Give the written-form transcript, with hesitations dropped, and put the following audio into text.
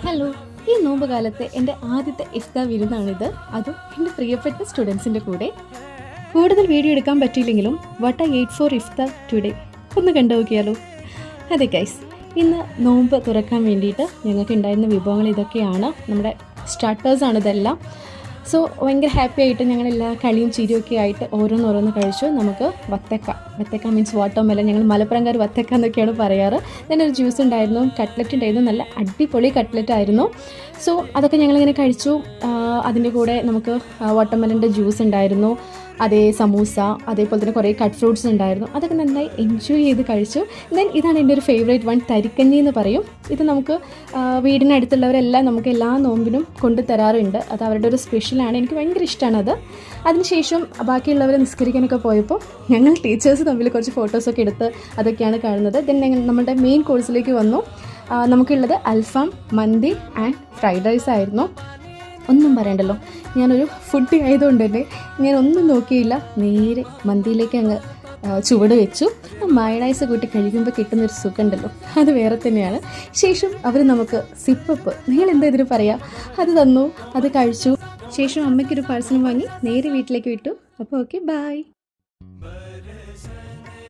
Hello, ഈ നോമ്പ് കാലത്തെ എൻ്റെ ആദ്യത്തെ ഇഫ്താർ വിരുന്നാണിത്. അതും എൻ്റെ പ്രിയപ്പെട്ട സ്റ്റുഡൻസിൻ്റെ കൂടെ. കൂടുതൽ വീഡിയോ എടുക്കാൻ പറ്റിയില്ലെങ്കിലും what I ate for iftar today ഒന്ന് കണ്ടു നോക്കിയാലോ. അതെ ഗൈസ്, ഇന്ന് നോമ്പ് തുറക്കാൻ വേണ്ടിയിട്ട് ഞങ്ങൾക്ക് ഉണ്ടായിരുന്ന വിഭവങ്ങൾ ഇതൊക്കെയാണ്. നമ്മുടെ സ്റ്റാർട്ടേഴ്സാണ് ഇതെല്ലാം. സോ ഭയങ്കര ഹാപ്പി ആയിട്ട് ഞങ്ങളെല്ലാ കളിയും ചിരിയൊക്കെ ആയിട്ട് ഓരോന്നോരോന്ന് കഴിച്ചു. നമുക്ക് വത്തക്ക മീൻസ് വാട്ടർമെലൺ, ഞങ്ങൾ മലപ്പുറംകാർ വത്തക്ക എന്നൊക്കെയാണ് പറയാറ്. ഒരു ജ്യൂസ് ഉണ്ടായിരുന്നു, കട്ട്ലറ്റ് ഉണ്ടായിരുന്നു, നല്ല അടിപൊളി കട്ട്ലറ്റ് ആയിരുന്നു. സോ അതൊക്കെ ഞങ്ങളിങ്ങനെ കഴിച്ചു. അതിൻ്റെ കൂടെ നമുക്ക് വാട്ടർമെലൻ്റെ ജ്യൂസ് ഉണ്ടായിരുന്നു, അതേ സമൂസ, അതേപോലെ തന്നെ കുറേ കട്ട് ഫ്രൂട്ട്സ് ഉണ്ടായിരുന്നു. അതൊക്കെ നന്നായി എൻജോയ് ചെയ്ത് കഴിച്ചു. ദെൻ ഇതാണ് എൻ്റെ ഒരു ഫേവറേറ്റ് വൺ, തരിക്കഞ്ഞി എന്ന് പറയും. ഇത് നമുക്ക് വീടിനടുത്തുള്ളവരെല്ലാം നമുക്ക് എല്ലാ നോമ്പിനും കൊണ്ടു തരാറുണ്ട്. അത് അവരുടെ ഒരു സ്പെഷ്യലാണ്, എനിക്ക് ഭയങ്കര ഇഷ്ടമാണത്. അതിനുശേഷം ബാക്കിയുള്ളവർ നിസ്കരിക്കാനൊക്കെ പോയപ്പോൾ ഞങ്ങൾ ടീച്ചേഴ്സ് തമ്മിൽ കുറച്ച് ഫോട്ടോസൊക്കെ എടുത്ത് അതൊക്കെയാണ് കാണുന്നത്. ദെൻ നമ്മുടെ മെയിൻ കോഴ്സിലേക്ക് വന്നു. നമുക്കുള്ളത് അൽഫാം, മന്തി ആൻഡ് ഫ്രൈഡ് റൈസ് ആയിരുന്നു. ഒന്നും പറയണ്ടല്ലോ, ഞാനൊരു ഫുഡ് ആയതുകൊണ്ട് തന്നെ ഞാനൊന്നും നോക്കിയില്ല, നേരെ മന്തിയിലേക്ക് അങ്ങ് ചുവട് വെച്ചു. മയണൈസ് കൂട്ടി കഴിക്കുമ്പോൾ കിട്ടുന്നൊരു സുഖമുണ്ടല്ലോ, അത് വേറെ തന്നെയാണ്. ശേഷം അവർ നമുക്ക് സിപ്പപ്പ്, നിങ്ങൾ എന്താ ഇതിന് പറയുക, അത് തന്നു, അത് കഴിച്ചു. ശേഷം അമ്മയ്ക്കൊരു പാഴ്സലും വാങ്ങി നേരെ വീട്ടിലേക്ക് വിട്ടു. അപ്പോൾ ഓക്കെ, ബൈ.